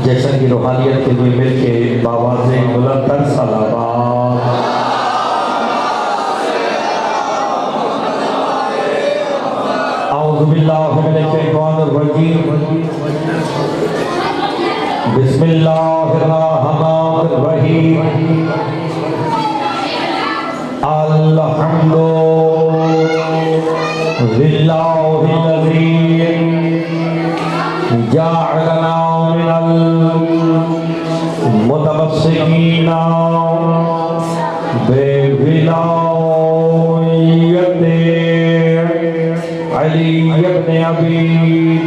جشن کی روحانیت کے لیے مل کے بآواز بلند تر صلوات۔ اعوذ باللہ من الشیطان الرجیم، بسم اللہ الرحمن الرحیم، الحمد للہ الذی جعلنا من المتمسکین بولایت علی ابن ابی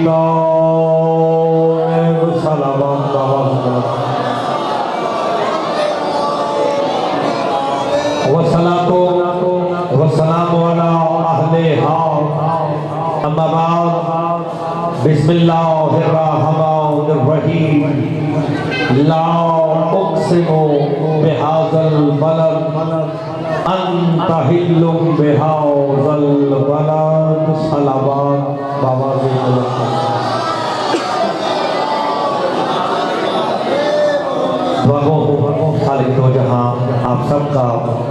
طالب صلوات اللہ والصلاة والسلام علی اہلہا، اما بعد، بسم اللہ الرحمن الرحیم، لا اقسم بہذا البلد انت حل بہذا البلد، صلوات بآواز بلند۔ خالق دو جہاں آپ سب کا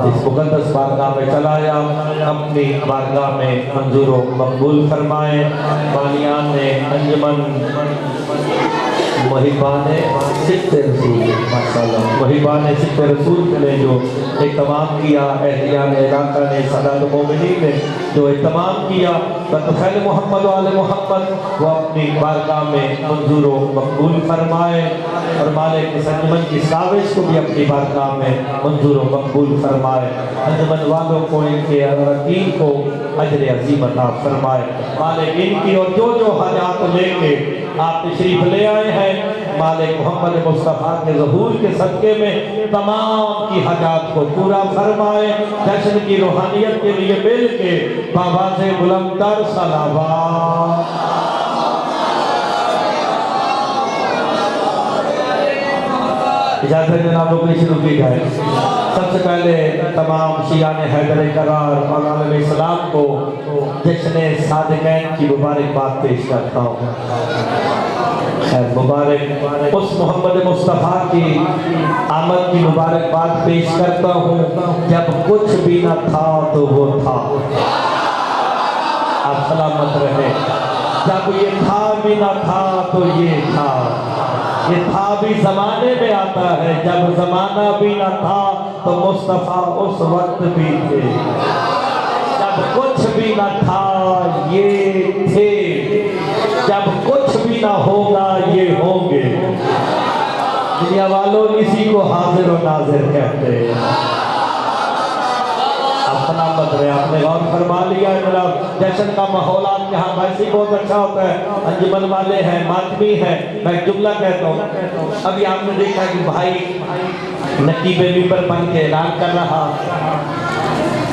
اس مقدس بارگاہ میں چلایا، اپنی بارگاہ میں منظور و مقبول فرمائے۔ بانیان نے انجمن محبان ست رسول، محبان ست رسول نے جو اہتمام کیا، اہلیان علاقہ نے، سادات مومنین نے جو اہتمام کیا، خیل محمد و آل محمد وہ اپنی بارگاہ میں منظور و مقبول فرمائے، اور مالک اس انجمن کی ساوش کو بھی اپنی بارگاہ میں منظور و مقبول فرمائے۔ انجمن والوں کو، ان کے اراکین کو اجر عظیم عطا فرمائے۔ مالک ان کی اور جو جو حاجات لے کے آپ تشریف لے آئے ہیں، مالک محمد مصطفیٰ کے ظہور کے صدقے میں تمام کی حاجات کو پورا فرمائے۔ جشن کی روحانیت کے لیے مل کے بآواز بلند تر صلوات۔ اجازت جناب لوگ شروع کی جائے۔ سب سے پہلے تمام شیعان حیدر کرار مولا علیہ السلام کو جشن صادقین کی مبارک بات پیش کرتا ہوں۔ خیر مبارک اس محمد مصطفیٰ کی آمد کی مبارک بات پیش کرتا ہوں۔ جب کچھ بھی نہ تھا تو وہ تھا، آپ سلامت رہے۔ جب یہ تھا بھی نہ تھا تو یہ تھا، یہ تھا بھی زمانے میں آتا ہے، جب زمانہ بھی نہ تھا تو مصطفیٰ اس وقت بھی تھے۔ جب کچھ بھی نہ تھا یہ تھے، جب کچھ بھی نہ ہوگا یہ ہوں گے۔ دنیا والوں اسی کو حاضر و ناظر کہتے ہیں۔ سلامت رہے، آپ نے غور فرما لیا ہے جناب۔ جشن کا ماحول آپ کے ہاں ویسے ہی بہت اچھا ہوتا ہے، انجمن والے ہیں، ماتمی ہیں۔ میں ایک جملہ کہتا ہوں، ابھی آپ نے دیکھا کہ بھائی نقیب ممبر بن کے اعلان کر رہا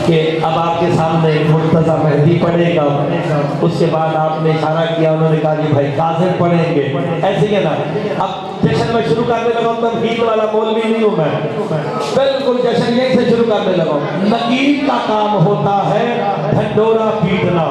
کہ اب آپ کے سامنے مرتضیٰ مہدی پڑھے گا، اس کے بعد آپ نے اشارہ کیا، انہوں نے کہا کہ بھائی قاضر پڑھیں گے، ایسے ہی ہے نا۔ اب جشن میں شروع کرنے لگا ہوں، تمہید والا مولوی نہیں ہوں میں، بالکل جشن یہیں سے شروع کرنے لگا ہوں۔ نقیب کا کام ہوتا ہے ڈھنڈورا پیٹنا،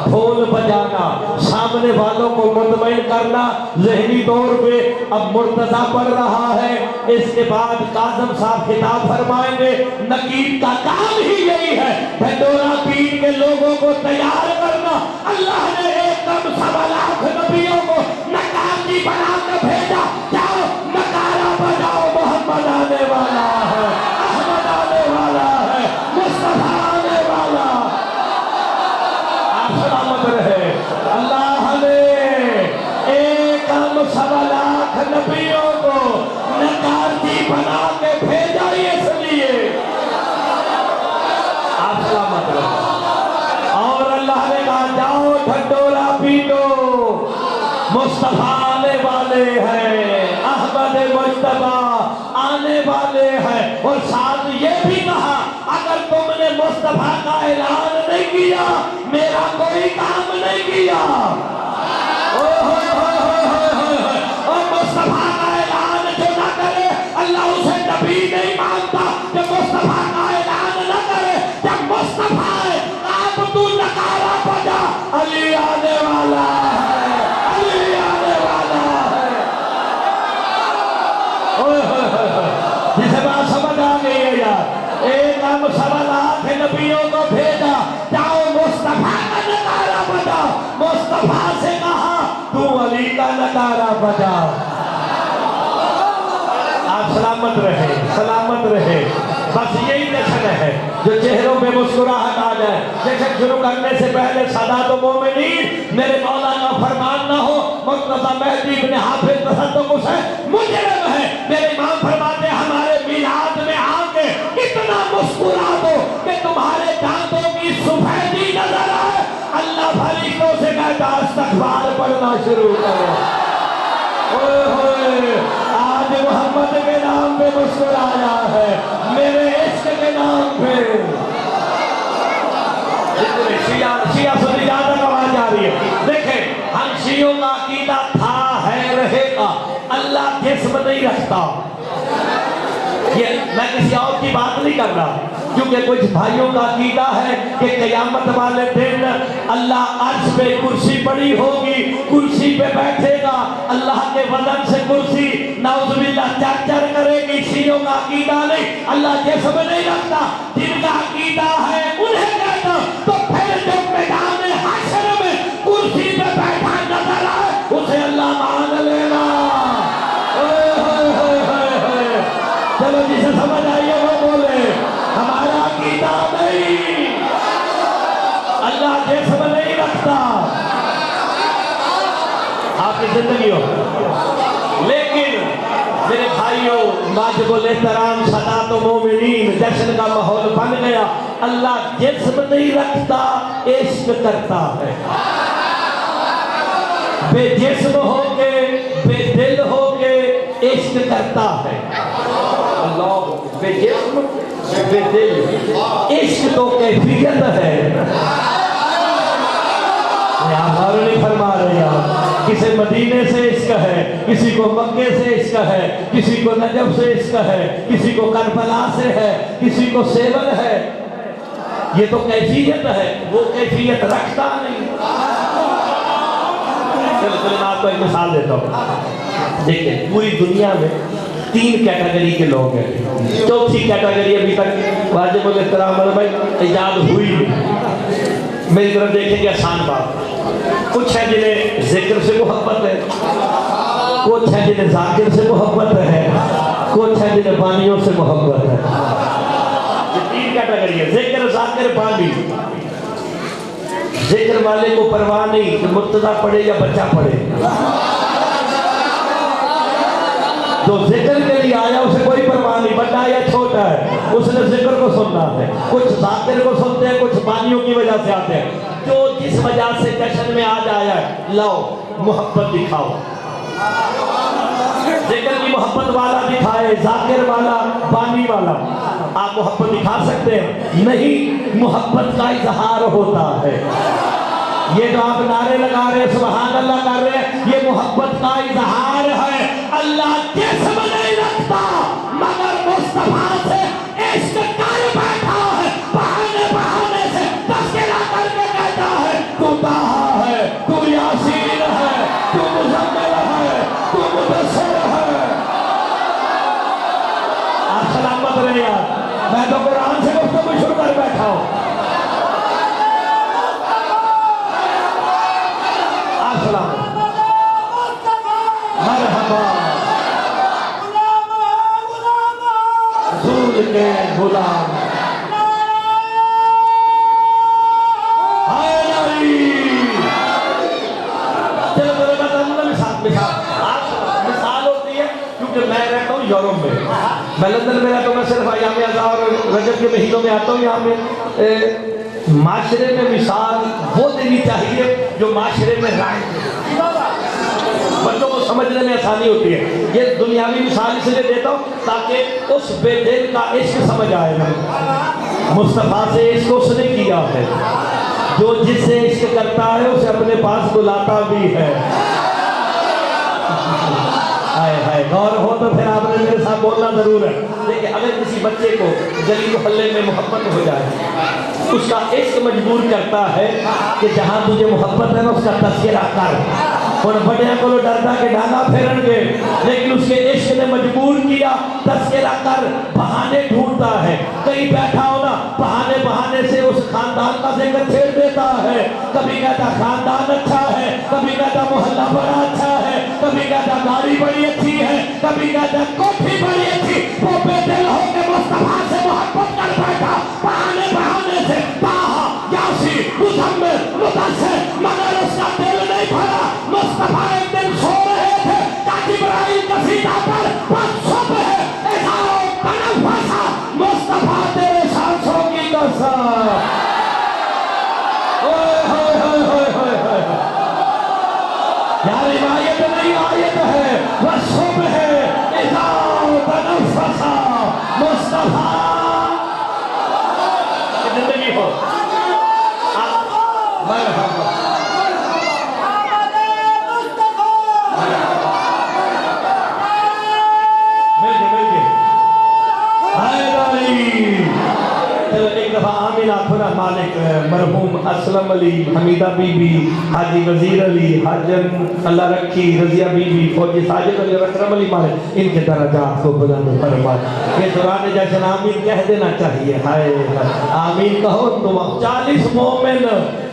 ڈھول بجانا، سامنے والوں کو مطمئن کرنا۔ ذہنی طور پہ اب مرتضیٰ پڑھ رہا ہے، اس کے بعد کاظم صاحب خطاب فرمائیں گے۔ نقیب کا کام ہی یہی ہے، ڈھنڈورا پیٹ کے لوگوں کو تیار کرنا۔ اللہ نے ایک دم 1.25 لاکھ نبیوں کو نقابی بنا کے بھیجا، جاؤ نقارہ بجاؤ، محمد آنے والا ہے، احمد آنے والا ہے، مصطفیٰ آنے والا۔ آپ سلامت رہے۔ اللہ نے ایک دم 1.25 لاکھ نبیوں کو نقابی بنا کے بھیجا، اس لیے آپ سلامت رہے۔ اور اللہ نے کہا جاؤ ڈھنڈورا پیٹو، مصطفیٰ آنے والے ہیں، احمد مجتبیٰ آنے والے ہیں۔ اور ساتھ یہ بھی کہا اگر تم نے مصطفیٰ کا اعلان نہیں کیا میرا کوئی کام نہیں کیا۔ اور مصطفیٰ کا اعلان جو نہ کرے اللہ اسے نبی نہیں مانتا۔ جب مصطفیٰ کا اعلان نہ کرے، جب مصطفیٰ آپ تو نکارہ بجا، علی آنے والا ہے، علی آنے والا ہے۔ جسے بات سمجھ آ گئی ہے یار، ایک ہم 1.25 نبیوں کو بھیجا، جاؤ مصطفیٰ کا نعرہ بجاؤ، مصطفیٰ سے کہا تو علی کا نعرہ بجاؤ۔ آپ سلامت رہے، سلامت رہے، بس یہی جشن ہے جو چہروں پہ مسکراہٹ آ جائے۔ جشن شروع کرنے سے پہلے سادات و مومنین، میرے مولا کا فرمان نہ ہو مرتضی مہدی بن حافظ تصدق حسین مجرم ہے، میرے امام فرماتے ہیں ہمارے میلاد میں آ کے اتنا مسکرا دو کہ تمہارے دانتوں کی سفیدی نظر آئے۔ اللہ فرشتوں سے کہتا استغفار پڑھنا شروع کرو۔ اوئے ہوئے، آج محمد کے نام پہ مسکرایا ہے، میرے عشق کے نام پہ۔ شیعہ سنی جہاں تک آواز آ رہی ہے، دیکھیں ہم شیعوں کا عقیدہ تھا ہے رہے گا، اللہ جسم نہیں رکھتا۔ یہ میں کسی اور کی بات نہیں کر رہا، کیونکہ کچھ بھائیوں کا عقیدہ ہے کہ قیامت والے دن اللہ عرش پہ کرسی پڑی ہوگی، کرسی پہ بیٹھے گا، اللہ کے وزن سے کرسی نعوذ باللہ چر چر کرے گی۔ شیعوں کا عقیدہ نہیں، اللہ جسم نہیں رکھتا۔ جن کا عقیدہ ہے انہیں کہتا تو پھر جو میدان حشر میں کرسی پہ بیٹھا نظر آئے اسے اللہ مان لینا۔ چلو جسے سمجھ آئیے وہ بولے، ہمارا عقیدہ نہیں، اللہ جسم نہیں رکھتا۔ آپ کی زندگی ہو، لیکن میرے بھائیوں واجب الاحترام سادات و مومنین، جشن کا ماحول بن گیا۔ اللہ جسم نہیں رکھتا، عشق کرتا ہے۔ بے جسم ہو کے بے دل ہو کے عشق کرتا ہے اللہ، بے جسم بے دل، عشق تو کیفیت ہے۔ آپ نہیں فرما رہے آپ، کسی مدینے سے عشق ہے، کسی کو مکے سے عشق ہے، کسی کو نجف سے عشق ہے، کسی کو کربلا سے ہے، کسی کو سیون ہے۔ یہ تو کیفیت ہے، وہ کیفیت رکھتا نہیں۔ چلو میں آپ کو ایک مثال دیتا ہوں۔ دیکھیں پوری دنیا میں 3 کیٹیگری کے لوگ ہیں، چوتھی کیٹیگری ابھی تک واجب الاحترام بھائی ایجاد ہوئی نہیں۔ میری طرف دیکھیں گے آسان بات، کچھ ہیں جنہیں ذکر سے محبت ہے، کچھ ہیں جنہیں ذاکر سے محبت ہے، کچھ ہیں جنہیں بانیوں سے محبت ہے۔ یہ 3 کیٹیگری ہے، ذکر، ذاکر، بانی۔ ذکر والے کو پرواہ نہیں کہ مرتضی پڑھے یا بچہ پڑھے، جو ذکر کے لیے آیا اسے کوئی پرواہ نہیں، بڑا یا چھوٹا ہے، اس نے ذکر کو سننا ہے۔ کچھ ذاکر کو سنتے ہیں، کچھ بانیوں کی وجہ سے آتے ہیں۔ جو جس وجہ سے جشن میں آج آیا ہے، لاؤ محبت دکھاؤ، ذکر کی محبت والا دکھائے، ذاکر والا، بانی والا۔ آپ محبت دکھا سکتے ہیں؟ نہیں، محبت کا اظہار ہوتا ہے۔ یہ جو آپ نعرے لگا رہے ہیں، سبحان اللہ کر رہے ہیں، یہ محبت کا اظہار ہے۔ اللہ جسم نہیں رکھتا مگر مصطفیٰ سے عشق کر بیٹھا ہے، بہانے بہانے سے تذکرہ کر کے کہتا ہے تو طٰہٰ ہے، تو یاسین ہے، تو مزمل ہے، تو مدثر ہے۔ آپ سلامت رہے یار، میں تو قرآن سے گفتگو شروع کر بیٹھا ہوں۔ آپ سلامت مرحبا رسول کے غلام مثال ہوتی ہے، کیونکہ میں رہتا ہوں یورپ میں، میں لندن میں رہتا ہوں، میں صرف ایام ازاں اور رجب کے مہینوں میں آتا ہوں یہاں پہ۔ معاشرے میں مثال وہ دینی چاہیے جو معاشرے میں رائے دے، بچوں کو سمجھنے میں آسانی ہوتی ہے۔ یہ دنیاوی مثال اس لیے دیتا ہوں تاکہ اس بے دل کا عشق سمجھ آئے گا۔ مصطفیٰ سے عشق اس نے کیا ہے، جو جس سے عشق کرتا ہے اسے اپنے پاس بلاتا بھی ہے۔ غور ہو تو پھر آپ نے میرے ساتھ بولنا ضرور ہے۔ دیکھیں اگر کسی بچے کو گلی محلے میں محبت ہو جائے، اس کا عشق مجبور کرتا ہے کہ جہاں تجھے محبت ہے نا اس کا تذکرہ کر۔ اور بڑے کو ڈرتا کہ ڈالا پھیرن گے، لیکن اس کے عشق نے مجبور کیا तस्करा कर बहाने ढूंढता है। कहीं बैठा हो ना, बहाने बहाने से उस खानदान का जिक्र छेड़ देता है। कभी कहता खानदान अच्छा है, कभी कहता मोहल्ला बड़ा अच्छा है, कभी कहता गाड़ी बड़ी अच्छी है, कभी कहता कोठी बड़ी अच्छी। वो बेदिल हो के मुस्तफा से मोहब्बत कर बैठा, बहाने बहाने से ताहा, यासीन, मुज़म्मिल, मुदस्सिर, मगर उसका दिल नहीं भरा। मुस्तफा एक दिन सो रहे थे, जिब्राइल कसीदा पर सुबह इज़ाओ तनफ़्फ़सा, मुस्तफा तेरे सांसों की कसम। ओए होए होए होए होए होए, यार रिवायत नहीं आयत है। वह सुबह इज़ाओ तनफ़्फ़सा, मुस्तफा की जिंदगी हो। मरहबा खुदा मालिक मरहूम असलम अली, हमीदा बीबी, हाजी वजीर अली, हाजन अल्लाह रखी, रजिया बीबी, फौजी साजिद अली, रकरम अली मालिक, इनके दर्जात को बुलंद फरमाए। ये दौरान जश्न आमीन कह देना चाहिए। हाय आमीन कहो तो 40 मोमिन,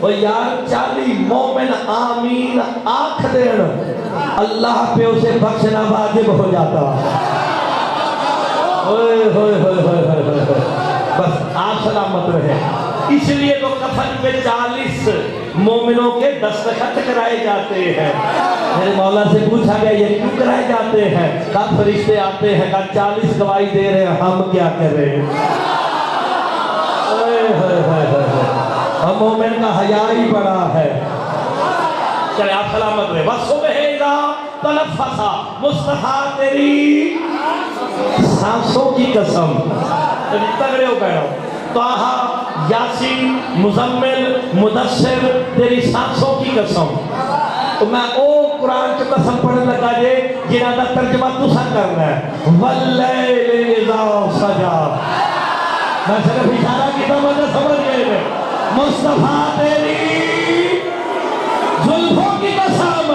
ओ यार 40 मोमिन आमीन आख देन, अल्लाह पे उसे बख्शना वाजिब हो जाता। ओए होए होए होए होए, बस आप सलामत रहे। इसलिए तो कफन पे 40 मोमिनों के दस्तखत कराए जाते हैं। मेरे मौला से पूछा गया ये क्यों कराए जाते हैं? कब फरिश्ते आते हैं, कब 40 गवाही दे रहे हैं, हम क्या करें? हम मोमिन का हया ही बड़ा है। चले आप सलामत रहे। बस सुबह तनफ़्फ़सा, मुस्तफा तेरी सांसों की कसम। तगड़े हो कह रहा हूं, ताहा, यासीन, मुज़म्मिल, मुदस्सिर, तेरी सांसों की कसम। तो मैं ओ कुरान की कसम पढ़ने लगा जे जिन्हां दा तर्जुमा तुसां करना है। वल्लैल इज़ा सजा, मैं सिर्फ इशारा किया, मुझे समझ गए। मुस्तफा तेरी जुल्फों की कसम।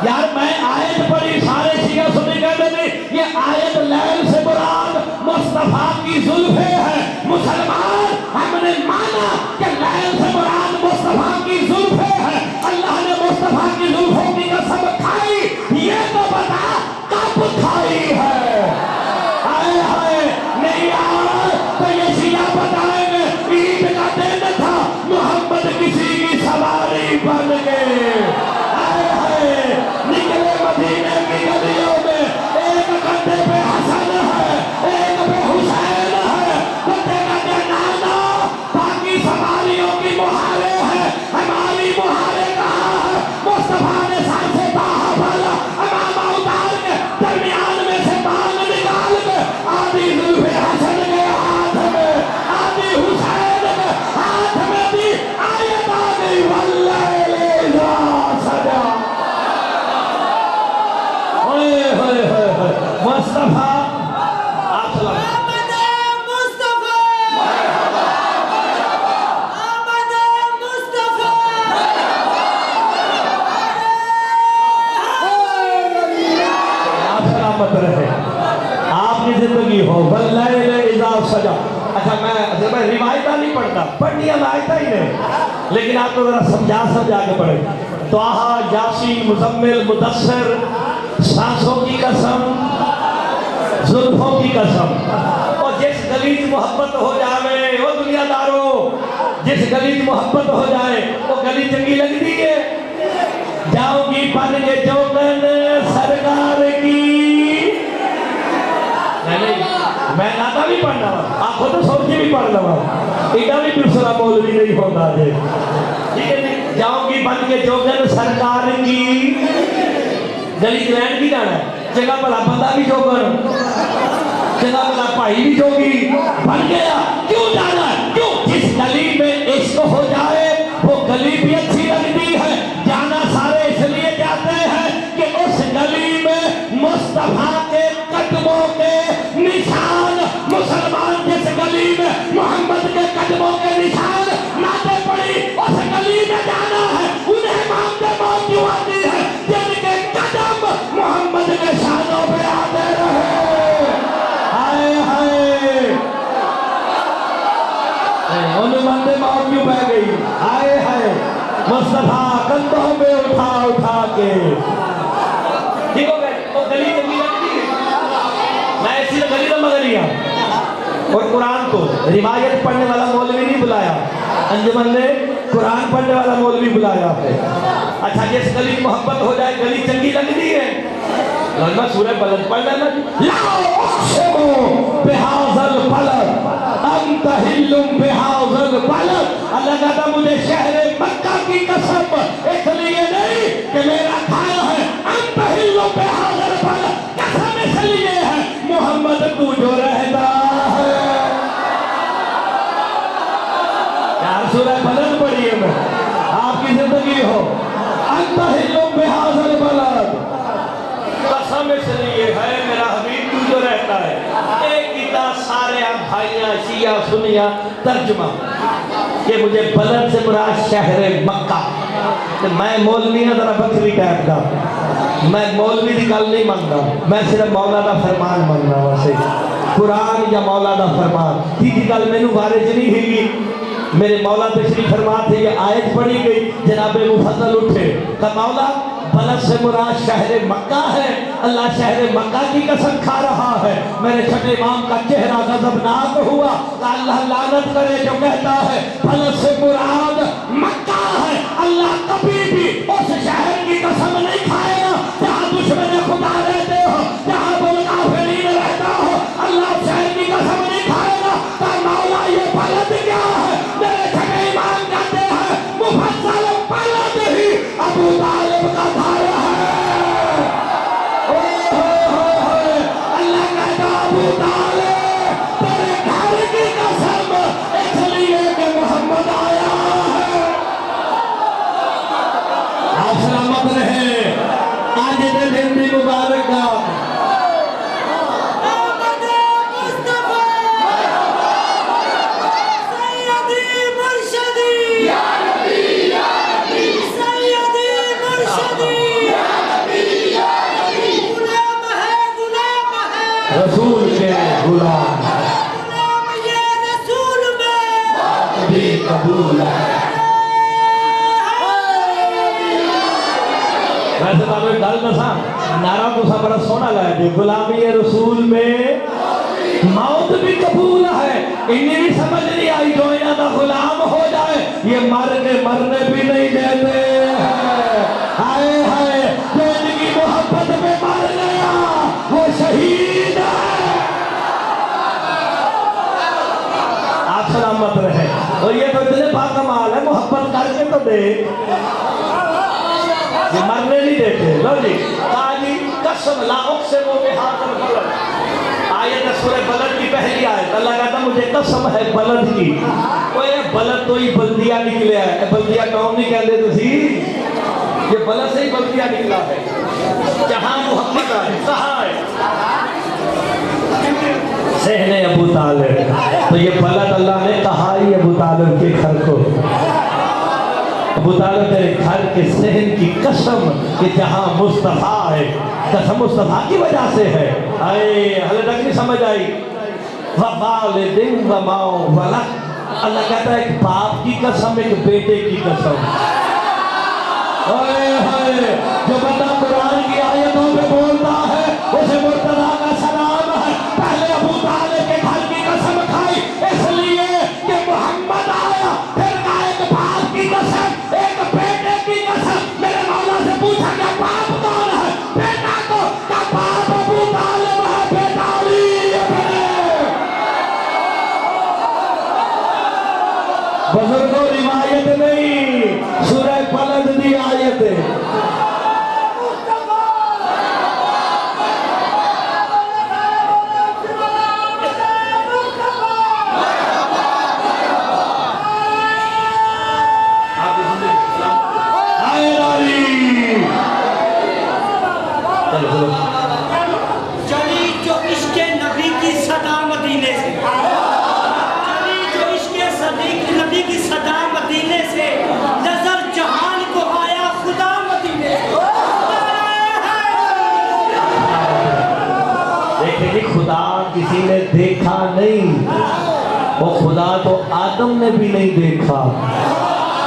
यार मैं आयत पढ़ी, सारे शिया सुनी कहते नहीं, ये आयत लैल से मुराद मुस्तफा की जुल्फे है। मुसलमान हमने माना कि लैल से मुराद मुस्तफा की जुल्फे है। अल्लाह ने मुस्तफा की जुल्फों की कसम खाई, ये तो बता कब खाई है? हाय हाय, नहीं यार तो ये शिया बताएंगे ईद का दिन था, मोहम्मद किसी की सवारी बन गए। निकले मदीने की गलियों में, एक कंधे पे हसन है, एक पे हुसैन है, कुत्ते का क्या नाना, बाकी सवारियों की मुहारे हैं, हमारी मुहारे कहाँ है? मुस्तफा ने सांसे ताहा भला, अमामा उतार के दरमियान में से बांग निकाल के, आधी जुल्फे हसन के हाथ में, आधी हुसैन के हाथ में दी, आयत आ गई वल्लैल इज़ा सजा। मुस्तफा आप सलाम। मुस्तफा मुस्तफा आप सलामत रहे, आपकी जिंदगी हो। वल्लैल इज़ा सजा। अच्छा मैं रिवायत नहीं पढ़ता, पढ़नी आयत ही नहीं, लेकिन आपको जरा समझा के पढ़े। ताहा, यासीन, मुज़म्मिल, मुदस्सिर, सांसों की कसम, जुल्फों की कसम। और जिस गली की मोहब्बत हो जावे, वो दुनियादारों, जिस गली की मोहब्बत हो जाए वो गली चंगी लगती है। जाओगी बन के चौकन सरकार की। नहीं, मैं नाता भी पढ़ना, आप खुद सोच के भी पढ़ लवा, इतना भी दूसरा मौलवी नहीं होता है। ठीक है, जाओगी बन के चौकन सरकार की। गली लैंड की जाना है, जगह भला बंदा भी जोगर, जगह भला भाई भी जोगी बन गया। क्यों जाना है? क्यों? जिस गली में इश्क हो जाए वो गली भी अच्छी लगती है। जाना सारे इसलिए जाते हैं कि उस गली में मुस्तफा के कदमों के निशान, मुसलमान जिस गली में मोहम्मद के कदमों के निशान नाते पड़ी, उस गली में जाना है। उन्हें मांगते मौत क्यों आती है? जिनके कदम मोहम्मद के शानों पे आते रहे। बह गई। आए हाय मुस्तफा कंधों पे उठा उठा के। ठीक हो गए, वो गली चंगी लगती है, मैं ऐसी गली में मगर लिया। और कुरान को रिवायत पढ़ने वाला मौलवी नहीं बुलाया, अंजुमन ने कुरान पढ़ने वाला मौलवी बुलाया है। अच्छा जिस गली में मोहब्बत हो जाए गली चंगी लगती है, लगना सूरह बलद पढ़ लेना। लाओ अक्शमो बिहाज़ल बलद अंतहिल्लुम बिहाज़ल बलद। अल्लाह कहता मुझे शहर मक्का की कसम इसलिए नहीं कि मेरा घर है, अंतहिल्लुम बिहाज़ल बलद कसम इसलिए है मोहम्मद तू जो रहता है। यार सूरह बलद पढ़िए मैं, आपकी जिंदगी हो। अंतहिल्लुम बिहाज़ल बलद कसम इसलिए है मेरा हबीब तू जो रहता है। एक गीता सारे आप भाइयाँ शिया सुनिया तर्जुमा कि मुझे बलद से मुराद शहर मक्का। तो मैं मौलवी ना जरा बकरी टाइप का, मैं मौलवी की गल नहीं मानता, मैं सिर्फ मौला का फरमान मानना वैसे कुरान या मौला का फरमान। तीजी गल मैनू बारे च नहीं हैगी। मेरे मौला तशरीफ फरमा थे, ये आयत पढ़ी गई, जनाबे मुफद्दल उठे का मौला बलद से मुराद शहर मक्का है। अल्लाह शहर मक्का की कसम खा रहा है। मेरे छठे इमाम का चेहरा गजबनाक हुआ। अल्लाह लानत करे जो कहता है बलद से मुराद मक्का है। अल्लाह कभी भी उस शहर की कसम नहीं खाएगा जहाँ दुश्मन खुदा रहते हो, जहाँ काफिरीन रहता हो। अल्लाह शहर की कसम नहीं खाएगा। तो मौला ये बलद क्या है? मेरे छठे इमाम कहते हैं मुफस्सल बलद ही अबू तालिब का भाई है। अल्लाह कहता अबू तालिब तेरे घर की कसम इसलिए कि मोहम्मद आया है। आप सलामत रहे। आज के दिन भी मुबारक का रसूल के गुलाम ये रसूल में भी कबूल है। वैसे तो हमें गल दसा नारा तो सब बड़ा सोना लाया थे, गुलामी ये रसूल में मौत भी कबूल है। इन्हें भी समझ नहीं आई जो यहाँ का गुलाम हो जाए ये मर के मरने भी नहीं देते हैं। हाय हाय जो इनकी मोहब्बत में मर गया वो शहीद है। आप सलामत रहे। और ये तो इतने बाकमाल है, मोहब्बत करके तो दे, ये मरने नहीं देते। लो जी ताजी कसम लाओ से वो बिहाज़ल बलद। आयत सूरह बलद की पहली आयत। अल्लाह कहता मुझे कसम है बलद की। ओए बलद तो ही बल्दिया निकले है, बल्दिया कौन नहीं कहते तुसी, ये बलद से ही बल्दिया निकला है। जहां मोहब्बत है कहाँ है सहने अबू तालिब। तो ये बलद अल्लाह ने कहा ही अबू तालिब के घर को, अबू तालिब तेरे घर के सहन की कसम कि जहां मुस्तफा है, कसम मुस्तफा की वजह से है। आए हले तक नहीं समझ आई। ववालिदिन वमा वलद। अल्लाह कहता है एक बाप की कसम, एक बेटे की कसम। जो बंदा कुरान की आयतों में बोलता है उसे मुर्तजा का सलाम है। पहले अबू तालिब के घर की कसम खाई इसलिए कि मोहम्मद आया, फिर कहा एक बाप की कसम, एक बेटे की कसम। मेरे मौला से पूछा क्या बाप कौन है? बेटा को क्या बाप अबू तालिब है, बेटा अली है। बुजुर्गों रिवायत नहीं, सूरह बलद दी आयत है। चली जो इसके नबी की सदा मदीने से, चली जो इसके सदीक नबी की सदा मदीने से, नजर जहान को आया खुदा मदीने से। देखिए खुदा किसी ने देखा नहीं, वो खुदा तो आदम ने भी नहीं देखा।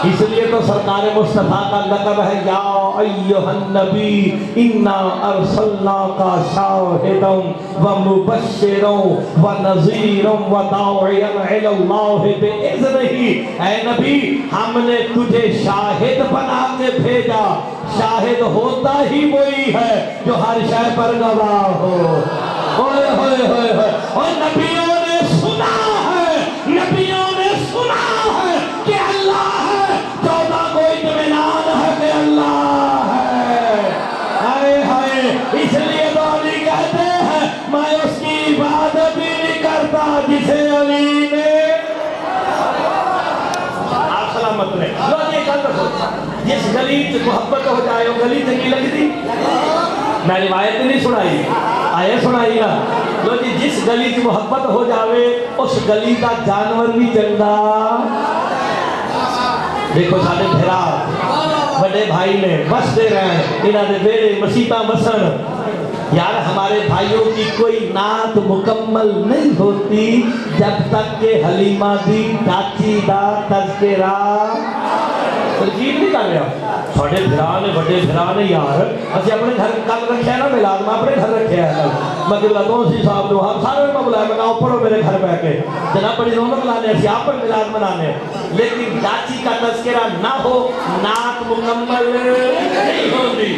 इसलिए तो सरकार मुस्तफ़ा का लक़ब है या अय्युहन नबी इन्ना अरसलनाका शाहिदन व मुबश्शिरन व नज़ीरन व दाइयन इलल्लाहि बिइज़्निही। ऐ नबी, हमने तुझे शाहिद बना के भेजा। शाहिद होता ही वही है जो हर शय पर गवाह हो। ओए होए होए होए, और नबियों ने सुना है, नबियों ने सुना है कि अल्लाह है, 14 को इत्मीनान है कि अल्लाह है। हाय हाय, इसलिए तो अली कहते हैं मैं उसकी इबादत ही नहीं करता जिसे अली ने। आप सलामत रहे। लो ये गल रखो, जिस गली से मोहब्बत हो जाए वो गली चंगी लगती। मैं रिवायत नहीं सुनाई, आए सुनाई ना। लो जी, जिस गली की मोहब्बत हो जावे उस गली का जानवर भी चंगा। देखो साडे फिरा बड़े भाई ने बसते रहे, इन्हां दे बेड़े मसीता बसन। यार हमारे भाइयों की कोई नात मुकम्मल नहीं होती जब तक के हलीमा दी चाची दा तज़किरा। तरकीब नहीं कर रहा साढ़े फिरा ने, बड़े फिरा ने। यार असं अपने घर कल रखे ना मिलाद, मैं अपने घर रखे है मैं किबला तो सी साहब जो हम सारे में बुलाया, मैं गाँव पढ़ो मेरे घर बह के जनाब बड़ी रौनक लाने असं आप पर मिलाद मनाने। लेकिन चाची का तज़किरा ना हो, नात मुकम्मल नहीं होती।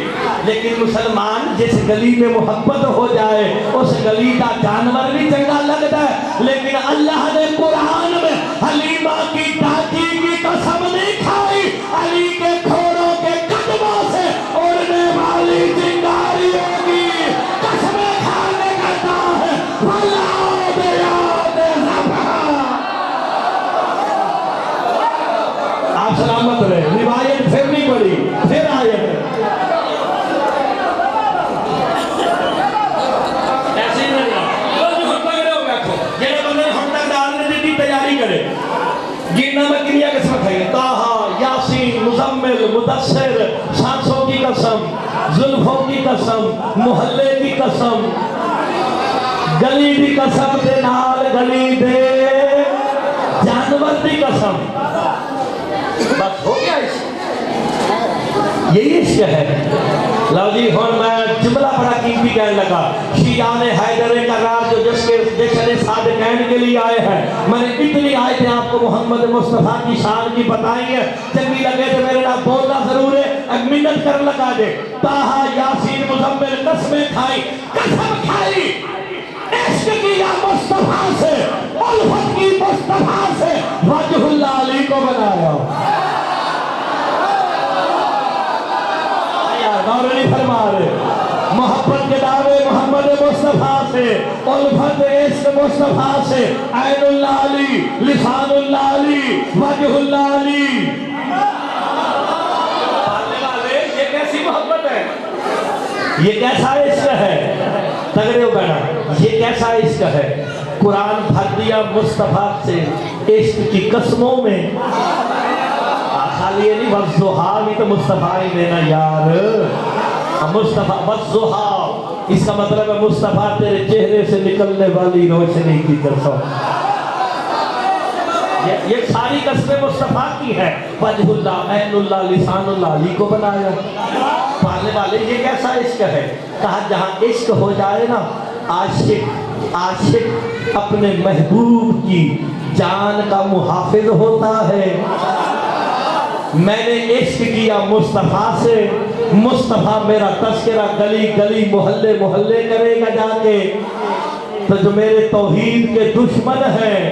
लेकिन मुसलमान जिस गली में मोहब्बत हो जाए उस गली का जानवर भी चंगा लगता है। लेकिन अल्लाह ने कुरान में हलीमा की चाची की कसम नहीं खाई, अली के खोरों के कदमों से उड़ने वाली चिंगारियों की कसमें खाने करता है। आप सलामत रहे। रिवायत फिर नहीं पड़ी, फिर आयत ऐसे ही नहीं तैयारी करे। गिनना में किनिया किस्म खाई, ताहा, यासीन, मुज़म्मिल, मुदस्सिर, सांसों की कसम, जुल्फों की कसम, मोहल्ले की कसम, गली की कसम दे नाल गली दे जानवर की कसम। बस हो गया इश्क, यही इश्क है। लो जी हुन मैं जुमला बड़ा कीमती कहने लगा। शियान हैदर करार जो जिसके जश्न सादिक़ैन के लिए आए हैं, मैंने इतनी आयतें आपको मोहम्मद मुस्तफ़ा की शान की बताई है। चंगी लगे तो मेरे नाम बोलना जरूर है, एक मिन्नत कर लगा दे। ताहा, यासीन, मुज़म्मिल, कसमें खाई, कसम खाई इश्क किया मुस्तफ़ा से, उल्फत की मुस्तफ़ा से, वजहुल्लाह अली को बनाया। यार नहीं फरमा रहे, मोहब्बत के दावे मोहम्मद मुस्तफ़ा से, उल्फत इश्क मुस्तफ़ा से, ऐनुल्लाह अली, लिसानुल्लाह अली, वजहुल्लाह अली। ये कैसी मोहब्बत है, ये कैसा इश्क है? तगड़े हो बना, ये कैसा इश्क है? कुरान भर दिया मुस्तफ़ा से इश्क की कसमों में। खाली ये नहीं, वज़्ज़ुहा भी तो मुस्तफ़ा ही देना यार। मुस्तफ़ा वज़्ज़ुहा, इसका मतलब है मुस्तफ़ा तेरे चेहरे से निकलने वाली रोशनी की कसम। ये सारी कसमें मुस्तफ़ा की है। वजहुल्लाह, ऐनुल्लाह, लिसानुल्लाह अली को बनाया। पालने वाले ये कैसा इश्क है? कहा जहाँ इश्क हो जाए ना, आशिक अपने महबूब की जान का मुहाफिज होता है। मैंने इश्क किया मुस्तफ़ा से, मुस्तफ़ा मेरा तज़किरा गली गली मोहल्ले मोहल्ले करेगा जाके। तो जो मेरे तौहीद के दुश्मन हैं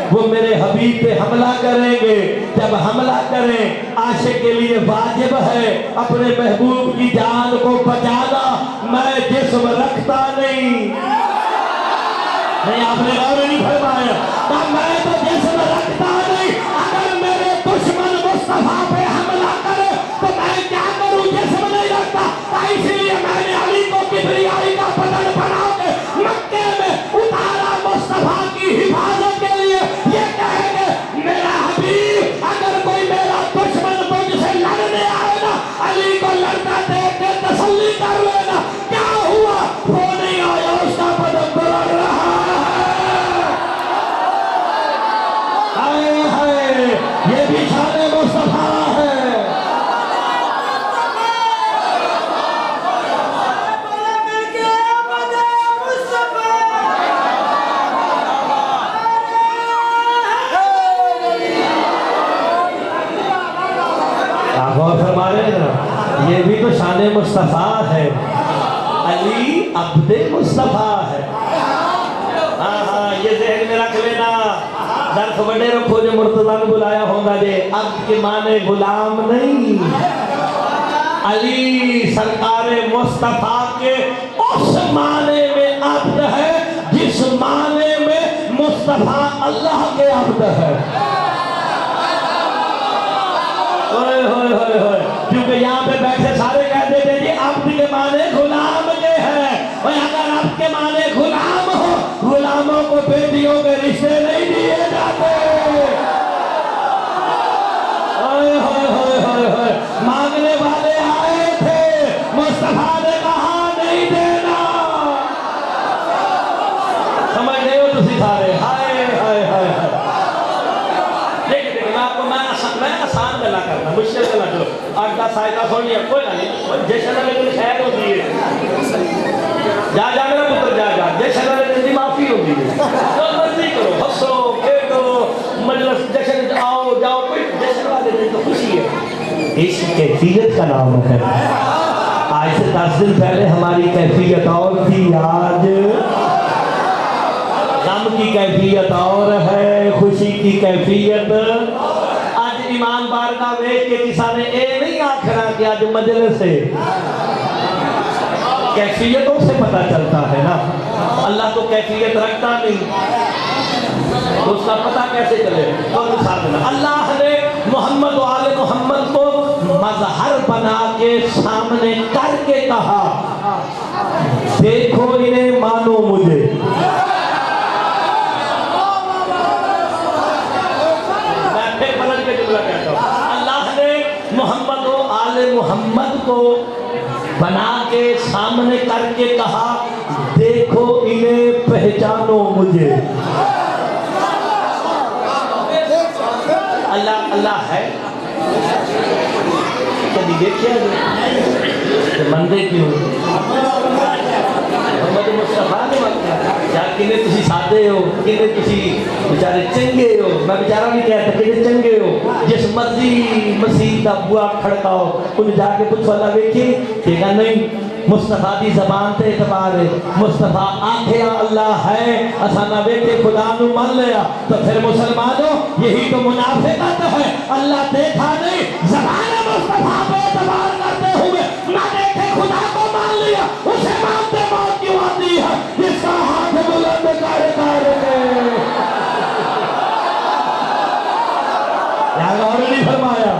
वो मेरे हबीब पे हमला करेंगे। जब हमला करें, आशिक के लिए वाजिब है अपने महबूब की जान को बचाना। मैं जिस्म रखता नहीं आपने गौर नहीं फरमाया, मैं तो जिस्म रखता नहीं। अगर मेरे दुश्मन मुस्तफ़ा पे हमला करे तो मैं क्या करूं? जिस्म नहीं रखता। इसीलिए मैंने अली को किबरियाई का बदन बना के मक्के में उतारा मुस्तफ़ा की हिफाजत के लिए। ये कहेंगे मेरा हबीब, अगर कोई मेरा दुश्मन मुझसे लड़ने आए ना, अली को लड़ता देख के तसल्ली कर लेना। क्या हुआ? वो नहीं आया, उसका बदन बुलंद रहा है। मुस्तफ़ा है, अली अब्दे मुस्तफ़ा है। हाँ हाँ, ये ज़हन में रख लेना। दर्द बड़े रखो जो मुर्तज़ा ने बुलाया होगा जे अब्द के माने गुलाम नहीं, अली सरकार मुस्तफ़ा के उस माने में अब्द है जिस माने में मुस्तफ़ा अल्लाह के अब्द है। ओए होए होए होए, क्योंकि यहाँ पे बैठे सारे कह देते जी अब्द के माने गुलाम के हैं। और अगर अब्द के माने गुलाम हो, गुलामों को बेटियों के रिश्ते नहीं दिए जाते। ओए होए होए होए होए, मांगने वाले आए थे, मुस्तफा ने कहा नहीं देना। समझ रहे हो तुसी सारे? हाय हाय हाय हाय। देखिए मैं आपको मैं आसान गला करना, मुश्किल गला चलो 8-10 आयत सुन लिया कोई नहीं, जैसे ना लेकिन खैर होती है। जा जा मेरा पुत्र जा जा, जैसे ना लेकिन माफी होती है। तो मर्जी करो, हंसो खेलो, मजलिस जश्न आओ जाओ, कोई जश्न वाले दिन तो खुशी है। इश्क कैफियत का नाम है। आज से 10 दिन पहले हमारी कैफियत और थी, आज गम की कैफियत और है, खुशी की कैफियत। आज ईमान बारगाह वेख के किसा ने ए नहीं आखना कि आज मजलिस से कैफियतों से पता चलता है ना। अल्लाह तो कैफियत रखता नहीं, तो उसका पता कैसे चले? तो अल्लाह ने मोहम्मद और आले मोहम्मद को मजहर बना के सामने करके कहा देखो इन्हें मानो मुझे। मैं फिर पलट के जुमला कहता हूँ, अल्लाह ने मोहम्मद और आले मोहम्मद को बना के सामने करके कहा देखो इन्हें पहचानो मुझे। अल्लाह अल्लाह है कभी देखिए मंदे क्यों मोहम्मद मुस्तफा ने यार किन्ने तुसी सादे हो, किन्ने तुसी बेचारे चंगे हो। मैं बेचारा नहीं कहता किन्ने चंगे हो। जिस मर्जी मसीह का बुआ खड़काओ उन जाके पूछो अल्लाह वेखी कहेगा नहीं, मुस्तफा की जबान ते एतबार है। मुस्तफा आखे अल्लाह है, असाना वेखे खुदा नु मान लिया तो फिर मुसलमानों यही तो मुनाफिकत है। अल्लाह देखा नहीं, जबान मुस्तफा पे एतबार करते हुए ना देखे खुदा को मान लिया, उसे मानते मौत क्यों आती है? जिसका हाथ बुलंद कर यार और नहीं फरमाया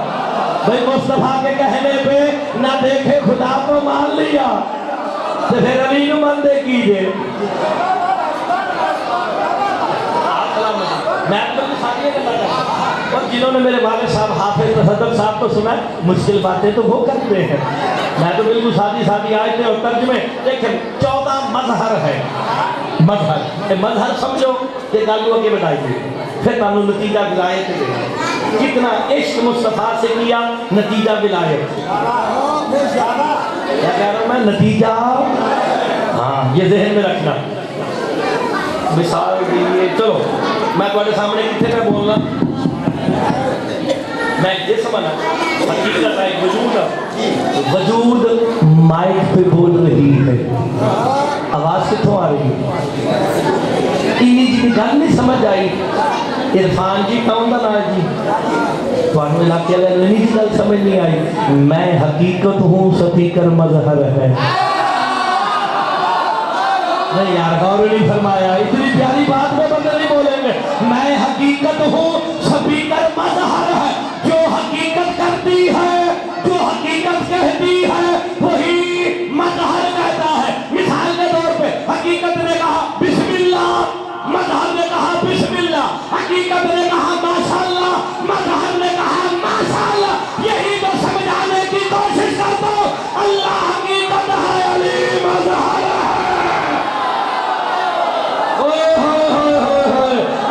भाई मुस्तफा के कहने पे ना देखे खुदा को मान लिया तो फिर अली को मंदे कीजिए। मैं और जिन्होंने मेरे वाले साहब हाफिज तसद्दुक़ साहब को सुना, मुश्किल बातें तो वो करते हैं। मैं तो बिल्कुल सादी आयतें और तर्जुमे देखें। 14 मजहर है, मजहर समझो कि गालू के बताइए फिर तानू नतीजा विलायत है। कितना इश्क मुस्तफा से किया, नतीजा विलायत। क्या कह रहा हूँ मैं? नतीजा। हाँ ये जहन में रखना। मिसाल के लिए चलो मैं तुम्हारे सामने कितने में बोलना, मैं जिस्म ना हकीकत है, वजूद माइक पे बोल रही है, आवाज कितों आ रही है? इन्हीं जी गल नहीं समझ आई। इरफान जी कौन दा ना जी ਤੁਹਾਨੂੰ इलाके वाले नहीं जी गल समझ नहीं आई। मैं हकीकत हूँ, स्पीकर मजहर है। नहीं यार गौर नहीं फरमाया, इतनी प्यारी बात में बंदे नहीं बोलेंगे। मैं हकीकत हूँ, स्पीकर मजहर है। जो हकीकत करती है, जो हकीकत कहती है वही मजहर कहता है। मिसाल के तौर पे हकीकत ने कहा बिस्मिल्लाह, मजहर ने कहा बिस्मिल्लाह। हकीकत ने कहा माशाअल्लाह, मजहर ने कहा माशाअल्लाह। यही तो समझाने की कोशिश करता हूँ। अल्लाह हकीकत है, अली मजहर है।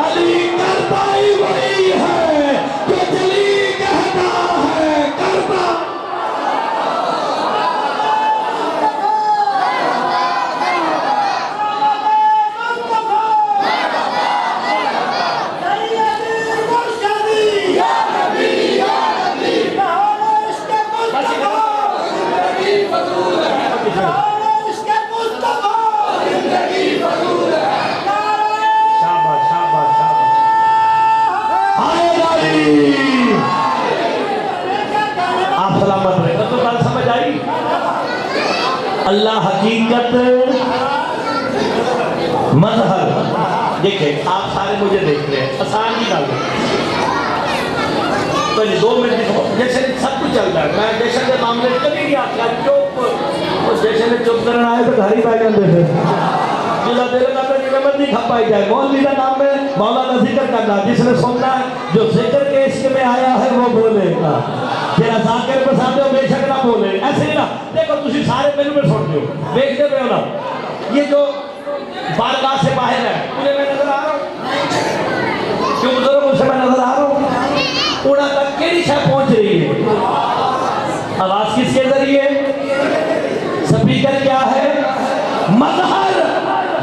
अली करता ही वही है जो जली कहता है करता। اللہ حقیقت مظہر. دیکھیں آپ سارے مجھے دیکھ رہے ہیں, آسان کی گل تو 2 منٹ جیسے سب کچھ چل رہا ہے. میں جیسے کے معاملے کبھی نہیں آتا چپ, اور جیسے میں چپ کرنا آئے تو گھر ہی پہ جاتے تھے. جلا دل کا تو نعمت نہیں کھپائی جائے. مولوی کا نام ہے مولانا ذکر کرنا, جس نے سننا ہے جو ذکر کے عشق میں آیا ہے وہ بولے گا. جہاں ذاکر پسند ہو بے شک نہ بولے. ایسے ہی نا دیکھو تسی سارے میرے میں سن دو, دیکھتے پہ ہو نا, یہ جو بارگاہ سے باہر ہے انہیں میں نظر آ رہا ہوں, کیوں بزرگ ان سے میں نظر آ رہا ہوں. اوڑا تک کیڑی شاہ پہنچ رہی ہے, آواز کس کے ذریعے, سپیکر کیا ہے, مظہر.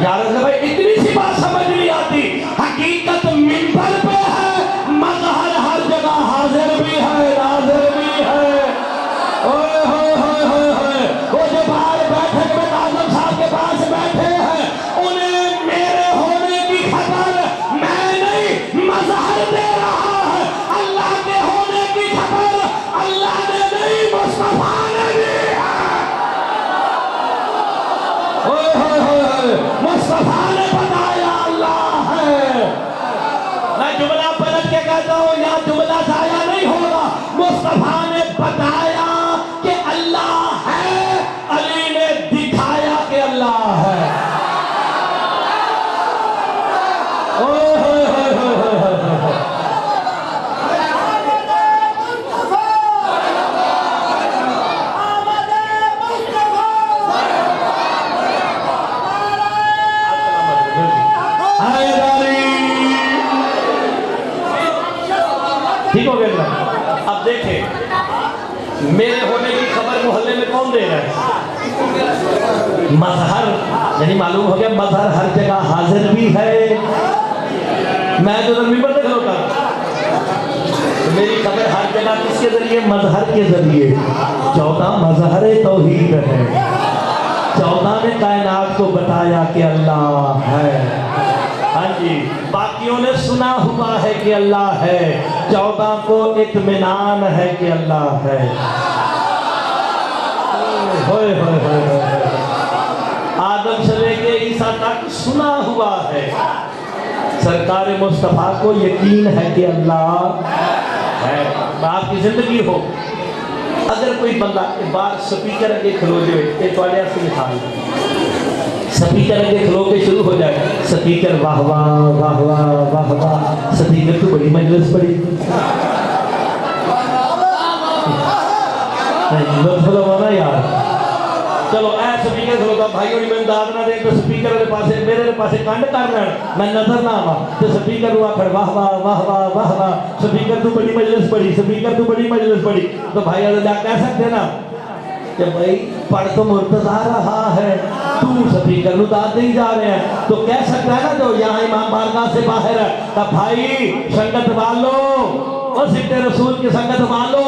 یار بھائی اتنی سی بات سمجھ نہیں آتی, حقیقت منبر پہ ہے, مظہر ہر جگہ حاضر بھی ہے ناظر بھی ہے. اوئے ہوئے ہوئے ہوئے ہوئے, وہ جو باہر بیٹھک میں ناظم صاحب کے پاس بیٹھے ہیں انہیں میرے ہونے کی خبر میں نہیں مظہر دے رہا ہے. اللہ کے ہونے کی خبر اللہ نے نہیں مصطفیٰ نے دی ہے. اوئے ہوئے ہوئے, مصطفیٰ نے بتایا اللہ ہے. میں جملہ پلٹ کے کہتا ہوں یا جملہ ضائع نہیں ہوگا. مصطفیٰ نے بتایا کہ اللہ ہے, علی نے دکھایا کہ اللہ ہے. اوہ ہوئے ہوئے ہوئے ہوئے ہوئے. ٹھیک ہو گیا. اب دیکھیں میرے ہونے کی خبر محلے میں کون دے رہا ہے, مظہر. یعنی معلوم ہو گیا مظہر ہر جگہ حاضر بھی ہے. میں جو منبر پہ کھڑوتا میری خبر ہر جگہ کس کے ذریعے, مظہر کے ذریعے. 14 مظہر توحید ہے, 14 نے کائنات کو بتایا کہ اللہ ہے. ہاں جی, باقیوں نے سنا ہوا ہے کہ اللہ ہے, 14 کو اطمینان ہے کہ اللہ ہے. ہوئے ہوئے ہوئے, آدم سے لے کے عیسیٰ تک سنا ہوا ہے. سرکار مصطفیٰ کو یقین ہے کہ اللہ ہے. آپ کی زندگی ہو, اگر کوئی بندہ بار سپیکر اگے کھلو جائے, یہ توڑے آپ سے مثال ہے, سپیکر اگے کھلو کے شروع ہو جائے, سپیکر واہ واہ واہ واہ واہ واہ, سپیکر تو بڑی مجلس بڑی لطف لوانا یار. چلو اے سپیکر کھلوتا بھائیوں نے میں داد نہ دیں تو سپیکر والے پاسے میرے پاسے کنڈ کر رہے ہیں, میں نظر نہ آوا تو سپیکر ہوا کھڑ واہ واہ واہ واہ واہ واہ, سپیکر تو بڑی مجلس بڑی, سپیکر تو بڑی مجلس بڑی. تو بھائی اللہ کہہ سکتے نا کہ بھائی پڑھ تو مرتضیٰ رہا ہے, تو سپیکر نو داد نہیں جا رہے ہیں. تو کہہ سکتا ہے نا جو یہاں امام بارگاہ سے باہر ہے, کہ بھائی سنگت والو, اور سکتے رسول کی سنگت والو,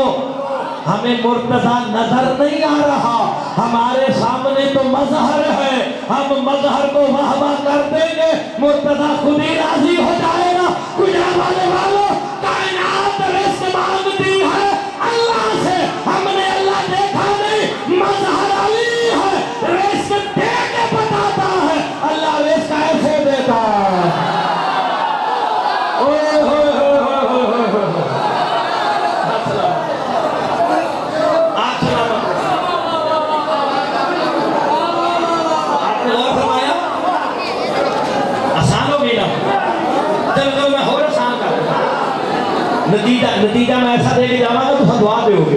ہمیں مرتضیٰ نظر نہیں آ رہا, ہمارے سامنے تو مظہر ہے. ہم مظہر کو واہ واہ کر دیں گے, مرتضیٰ خود ہی راضی ہو جائے گا. گجرا والے والوں, کائنات رزق مانگتی ہے اللہ سے, ہم نے اللہ دیکھا نہیں, مظہر علی ہے, رزق دے کے بتاتا ہے, اللہ رزق ایسے دیتا ہے. اوہ ہوئے ہوئے ہوئے ہوئے ہوئے. نتیجہ میں ایسا دے کے جانا گا تو دعا دے ہوگے.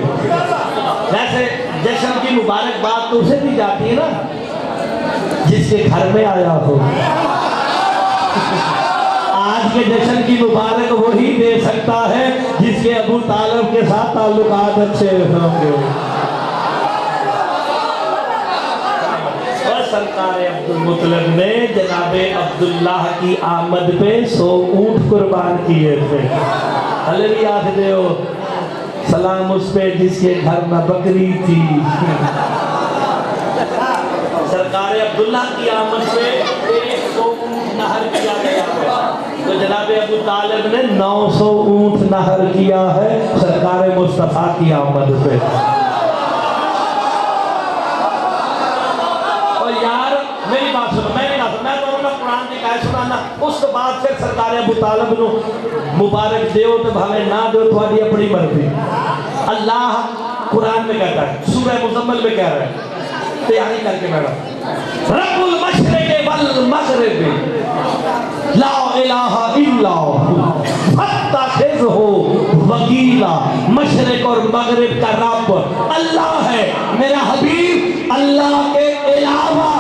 ویسے جشن کی مبارکباد تو اسے دی جاتی ہے نا جس کے گھر میں آیا ہو. آج کے جشن کی مبارک وہی دے سکتا ہے جس کے ابو طالب کے ساتھ تعلقات اچھے ہوں گے. سرکار عبدالمطلب نے جناب عبداللہ کی آمد پہ 100 اونٹ قربان کیے تھے. حلے بھی آکھ دے ہو سلام اس پہ جس کے گھر میں بکری تھی. سرکار عبداللہ کی آمد پہ 100 اونٹ نہر کیا گیا ہے. تو جناب ابو طالب نے 900 اونٹ نہر کیا ہے سرکار مصطفیٰ کی آمد پہ. نے کہا سنانا اس کے بعد پھر سرکار ابو طالب نو مبارک دیو تو بھاوے نہ دیو تھوڑی اپنی مرضی اللہ قرآن میں کہتا ہے سورہ مزمل میں کہہ رہا ہے تیاری کر کے بیٹھا رب المشرق والمغرب لا الہ الا ہو فاتخذہ وکیلا مشرق اور مغرب کا رب اللہ ہے میرا حبیب اللہ کے علاوہ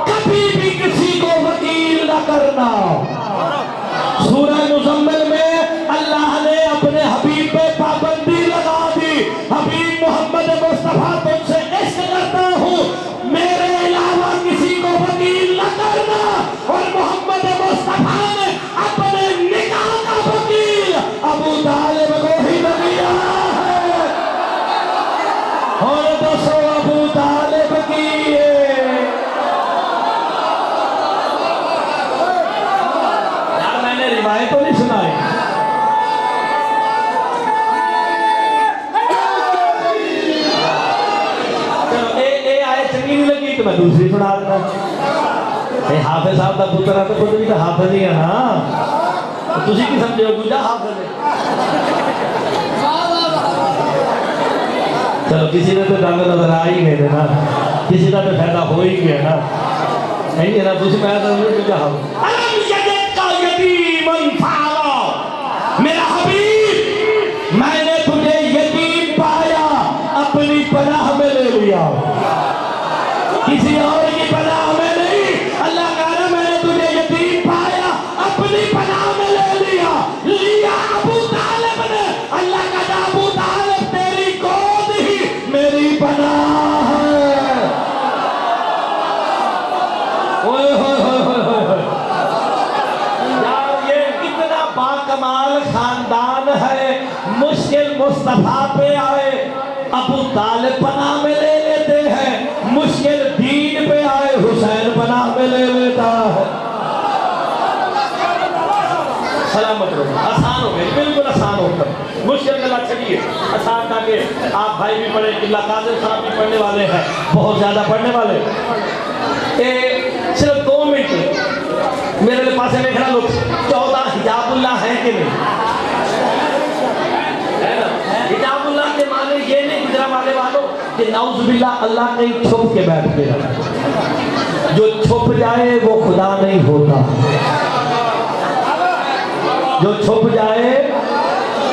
کبھی بھی کسی کو وکیل نہ کرنا سورہ مزمل میں اللہ نے اپنے حبیب پہ پابندی لگا دی حبیب محمد مصطفیٰ تم سے عشق کرتا ہوں میرے علاوہ کسی کو وکیل نہ کرنا اور محمد مصطفیٰ نے اپنے نکاح کا وکیل ابو طالب کو ہی لگیا ہے اور دوسرو ابو طالب کی یار میں نے روایت تو نہیں سنائی تو میں دوسری سنا دیتا حافظ صاحب کا پتر ہے تو خود بھی تو حافظ ہی ہے نا تسی کی سمجھے ہو دوجا حافظ ہے چلو کسی نے تو ڈنگ نظر آ ہی گئے تھے نا کسی کا تو فائدہ ہو ہی گیا نا نہیں ہے نا تسی میں تو دوجا حافظ الم یجد کا یتیمن فعلا میرا حبیب میں نے تجھے یتیم پایا اپنی پناہ میں لے لیا کسی اور کی پناہ میں نہیں اللہ کہہ رہا میں نے تجھے یتیم پایا اپنی پناہ میں لیا ابو طالب نے اللہ کہا ابو طالب تیری گود ہی میری پناہ ہے اوئے ہوئے ہوئے ہوئے ہوئے یار یہ کتنا باکمال خاندان ہے مشکل مصطفیٰ پہ آئے ابو طالب پناہ میں لے لیتے ہیں مشکل دین پہ آئے حسین پناہ میں لے لیتا ہے سلامت رہو آسان ہو گئی بالکل آسان ہو گئی مشکل گلا چھڑیے آسان تاکہ آپ بھائی بھی پڑھیں قبلہ قادر صاحب بھی پڑھنے والے ہیں بہت زیادہ پڑھنے والے صرف 2 منٹ میرے لئے پاسے میں کھڑا لوگ 14 حجاب اللہ ہیں کہ نہیں حجاب اللہ کے معنی یہ نہیں گجرا والے والوں کہ نعوذ باللہ اللہ کہیں چھپ کے بیٹھ گیا جو چھپ جائے وہ خدا نہیں ہوتا جو چھپ جائے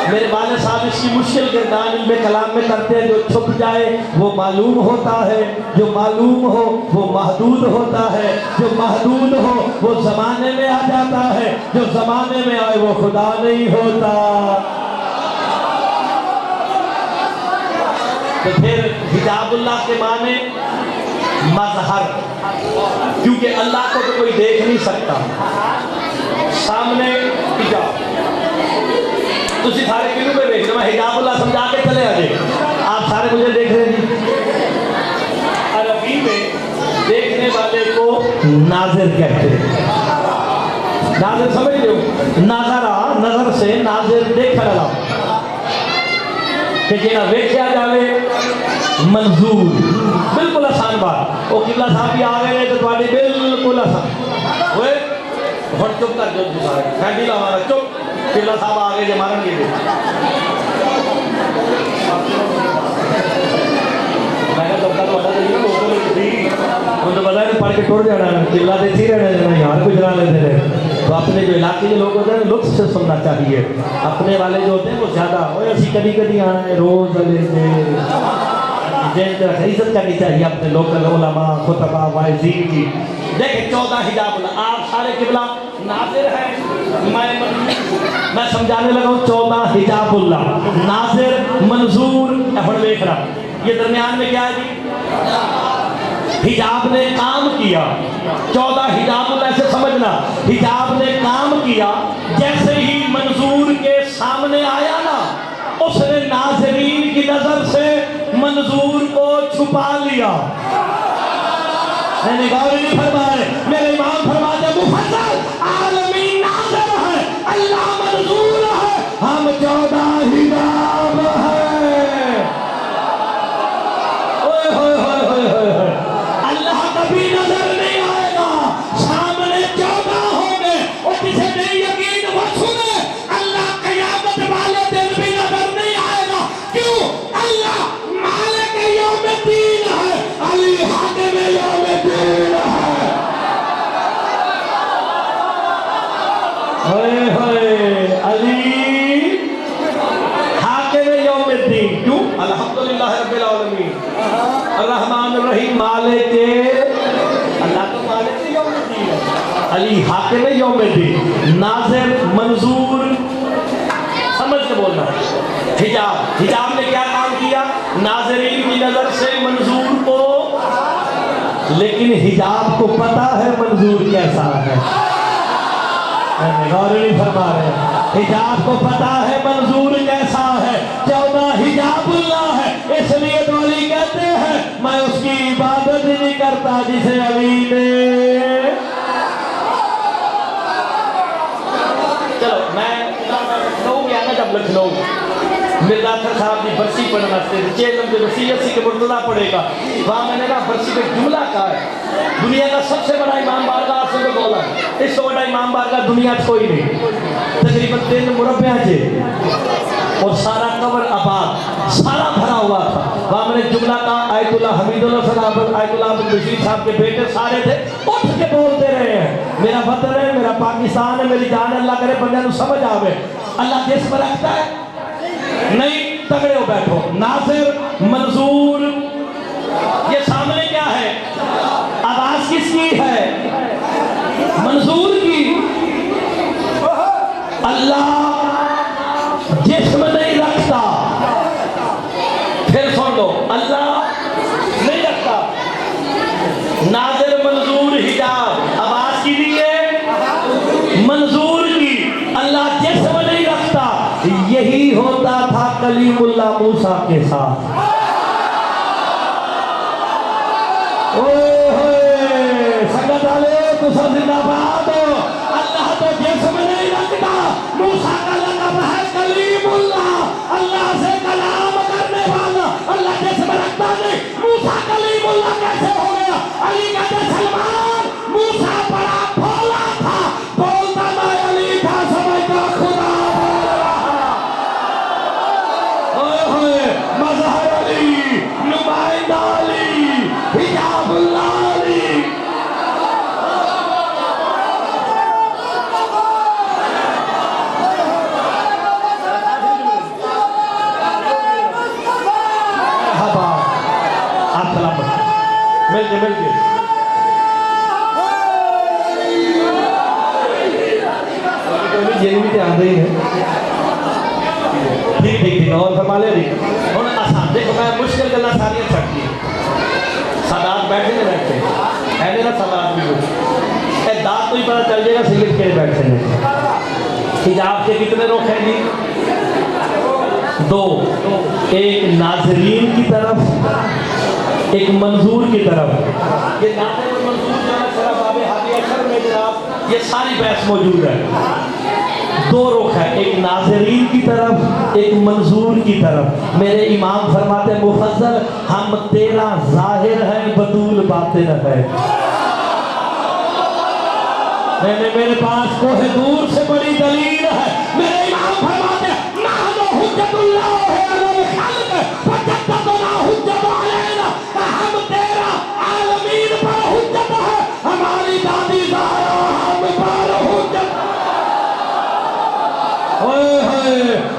میرے والد صاحب اس کی مشکل گردان علم کلام میں کرتے ہیں جو چھپ جائے وہ معلوم ہوتا ہے جو معلوم ہو وہ محدود ہوتا ہے جو محدود ہو وہ زمانے میں آ جاتا ہے جو زمانے میں آئے وہ خدا نہیں ہوتا تو پھر حجاب اللہ کے معنی مظہر کیونکہ اللہ کو تو کوئی دیکھ نہیں سکتا سامنے حجاب تسی سارے کیوں پہ دیکھ رہے میں حجاب اللہ سمجھا کے چلے آجے آپ سارے مجھے دیکھ رہے ہیں عربی میں دیکھنے والے کو ناظر کہتے ہیں ناظر سمجھ لو نظر سے ناظر دیکھ رہا کہ جنہا ویکھیا جاوے منظور بالکل آسان بات وہ قبلہ صاحب بھی آگئے رہے تو توالی بالکل آسان ہوئے بہت چپ کر جو سارے فیملی ہمارا چپ قبلہ صاحب آگے جو مارن گے میں نے تب تک بتا دیں وہ تو بتا ہے پڑھ کے ٹوڑ جانا ہے قبلہ دیتی رہنے دینا یہاں کوئی جنا لیتے رہے تو اپنے جو علاقے کے لوگ ہوتے ہیں لطف سے سننا چاہیے اپنے والے جو ہوتے ہیں وہ زیادہ ہوئے اسی کبھی کبھی آنا ہے روز لیتے عزت کرنی چاہیے اپنے لوکل علماء خطبہ وائزین کی دیکھیں 14 حجاب اللہ آپ سارے قبلہ ناظر ہیں میں سمجھانے لگا ہوں 14 حجاب اللہ ناظر منظور اپنے دیکھ رہا یہ درمیان میں کیا ہے جی حجاب نے کام کیا 14 حجاب اللہ سے سمجھنا حجاب نے کام کیا جیسے ہی منظور کے سامنے آیا نا اس نے ناظرین کی نظر سے منظور کو چھپا لیا میں نے غور نہیں فرمائے میرے امام فرماتے مفضل عالمی ناظر ہے اللہ منظور ہے ہم 14 حجاب ہیں اوئے ہوئے ہوئے ہوئے ہوئے اللہ کبھی نظر نہیں آئے گا سامنے 14 ہوں होए होए अली हाकिम यौमुद्दीन। क्यों? अल्हम्दुलिल्लाह रब्बिल आलमीन अर्रहमान अर्रहीम मालिक, अल्लाह तो मालिक यौमुद्दीन है। अली हाकिम यौमुद्दीन, नाज़िर मंजूर, समझ के बोलना। हिजाब, हिजाब ने क्या काम किया? नाज़रीन की नजर से मंजूर को, लेकिन हिजाब को पता है मंजूर कैसा है। गौर नहीं फरमा रहे। हिजाब को पता है मंजूर कैसा है। 14 हिजाबुल्लाह है, इसलिए तो अली कहते हैं मैं उसकी इबादत ही नहीं करता जिसे अली ने। चलो मैं लखनऊ गया ना, जब लखनऊ मिर्जा अख्तर साहब की बरसी पढ़ने वास्ते 6 नंबर बरसी 80 के मुर्तज़ा पड़ेगा, वहाँ मैंने ना बरसी पे जुमला कहा है, दुनिया का सबसे बड़ा इमाम बारगाह से तो बोला है, इससे बड़ा इमाम बारगाह दुनिया में कोई नहीं, तकरीबन 3 मुरब्बे थे और सारा कब्र आबाद सारा भरा हुआ था। वहाँ मैंने जुमला कहा, आयतुल्लाह हमीदुल्लाह साहब, आयतुल्लाह अब्दुल बशीर साहब के बेटे सारे थे, उठ के बोलते रहे हैं मेरा वतन है, मेरा पाकिस्तान है, मेरी जान, अल्लाह करे बंदे को समझ आवे। अल्लाह देश में रखता है नहीं, तगड़े हो बैठो। नाज़िर मंजूर, ये सामने क्या है? आवाज किसकी है? मंजूर की। अल्लाह जिस्म नहीं रखता, फिर सुन लो, अल्लाह नहीं रखता। नाज़िर मंजूर हिजाब, आवाज की लिए मंजूर की। अल्लाह जिस्म नहीं रखता। यही होता था कलीमुल्लाह मूसा के साथ। संगत वाले तो सब जिंदाबाद हो। अल्लाह तो जिस्म नहीं रखता, मूसा का लक़ब है कलीमुल्लाह, अल्लाह से कलाम करने वाला। अल्लाह जिस्म रखता नहीं, मूसा कलीमुल्लाह कैसे हो गया? अली कहते सलमान मूसा बड़ा भोला था, बोलता मैं अली था, समझता खुदा बोल रहा। मज़हर अली, नुमाइंदा अली, हिजाबुल्लाह अली। मिल के जेल में ध्यान रही है। ठीक ठीक ठीक और फरमा ले रही हूँ आसान। देखो मैं मुश्किल गल्ला सारी छड़ी सादात बैठे ने बैठे ऐसे ना सादात भी कुछ दांत तो ही पता चल जाएगा सिगरेट के बैठे हैं। हिजाब के कितने रुख हैं जी? 2, एक नाज़रीन की तरफ, एक मंजूर की तरफ। ये नाज़िर और मंजूर जो है शरफ बाबे हादी अशर में जनाब ये सारी बहस मौजूद है। 2 रुख है, एक नाज़रीन की तरफ, एक मंजूर की तरफ। मेरे इमाम फरमाते मुफज्जल हम तेरा ज़ाहिर है, बतूल बातिन है। मेरे पास कोह दूर से बड़ी दलील है। मेरे इमाम फरमाते नाहनु हुज्जतुल्लाह अलल खल्क़ फजद्ददना हुज्जत अलैना, हम तेरा आलमीन पर हुज्जत है, हमारी दादी ज़हरा हम पर हुज्जत।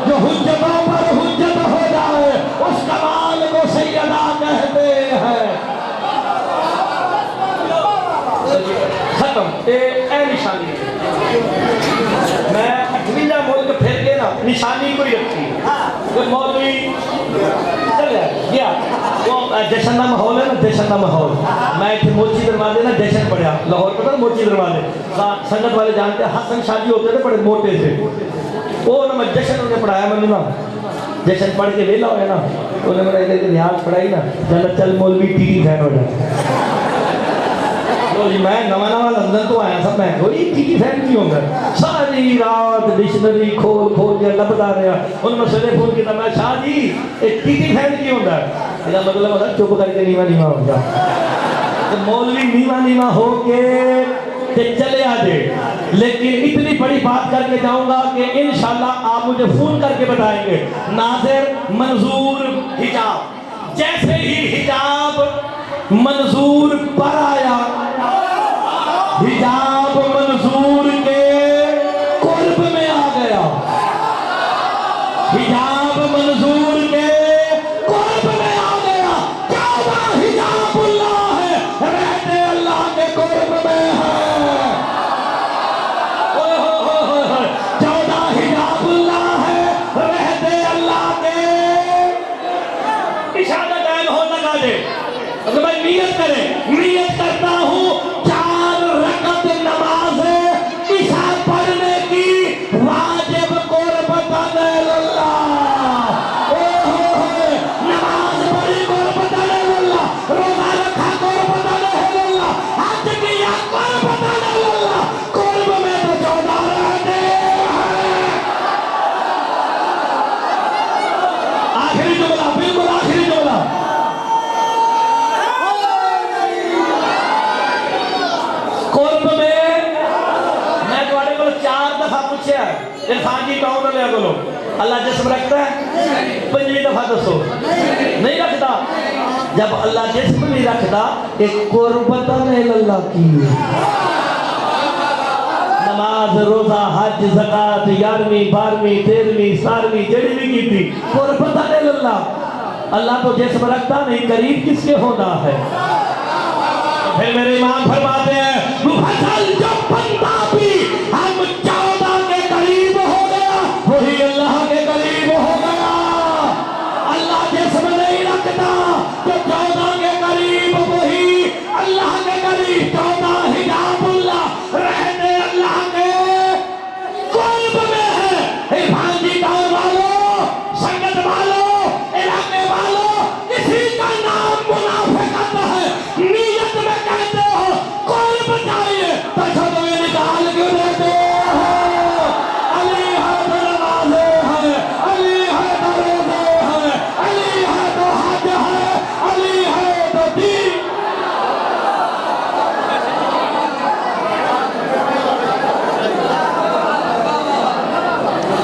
जो हुज्जतों पर हुज्जत हो जाए उस कमाल को सैयदा कहते हैं। खत्म ए निशानी। मैं 58 मुल्क फिर के ना निशानी कोई रखी तो मौलवी चल गया वो जश्न का माहौल है ना, जश्न का माहौल। मैं इतने मोची दरवाजे ना जश्न पढ़ा लाहौर, पता ना मोची दरवाजे संगत वाले जानते हैं। हसन शादी होते थे बड़े मोटे से, वो ना मैं जश्न उन्हें पढ़ाया। मैंने ना जश्न पढ़ के वेला हो ना, उन्हें मेरा इधर न्याज पढ़ाई ना, चल मौलवी टीटी फैन हो जाए। जी मैं नवा लंदन तो आया था, मैं कोई टीटी फैन क्यों होगा? सारी रात डिक्शनरी खोल के लभदा रहा। उन्होंने मैं सवेरे फोन किया, मैं शाह जी एक टीटी फैन क्यों होता है? इसका मतलब होता चुप करके नीवा नीवा हो जा। तो मौलवी नीवा हो के चले आ जाए। लेकिन इतनी बड़ी बात करके जाऊंगा कि इंशाल्लाह आप मुझे फोन करके बताएंगे। नाज़िर मंजूर हिजाब, जैसे ही हिजाब मंजूर पर आया, हिजाब मंजूर के कुल کو 4 دفعہ پوچھا انسان کی کون لے بولو اللہ جسم رکھتا ہے 5ویں دفعہ دسو نہیں رکھتا جب اللہ جسم نہیں رکھتا ایک قربت اللہ کی نماز روزہ حج زکات 11ویں 12ویں 13ویں 17ویں جڑی بھی کی تھی قربت اللہ اللہ تو جسم رکھتا نہیں قریب کس کے ہونا ہے پھر میرے امام فرماتے ہیں مفصل جو بندہ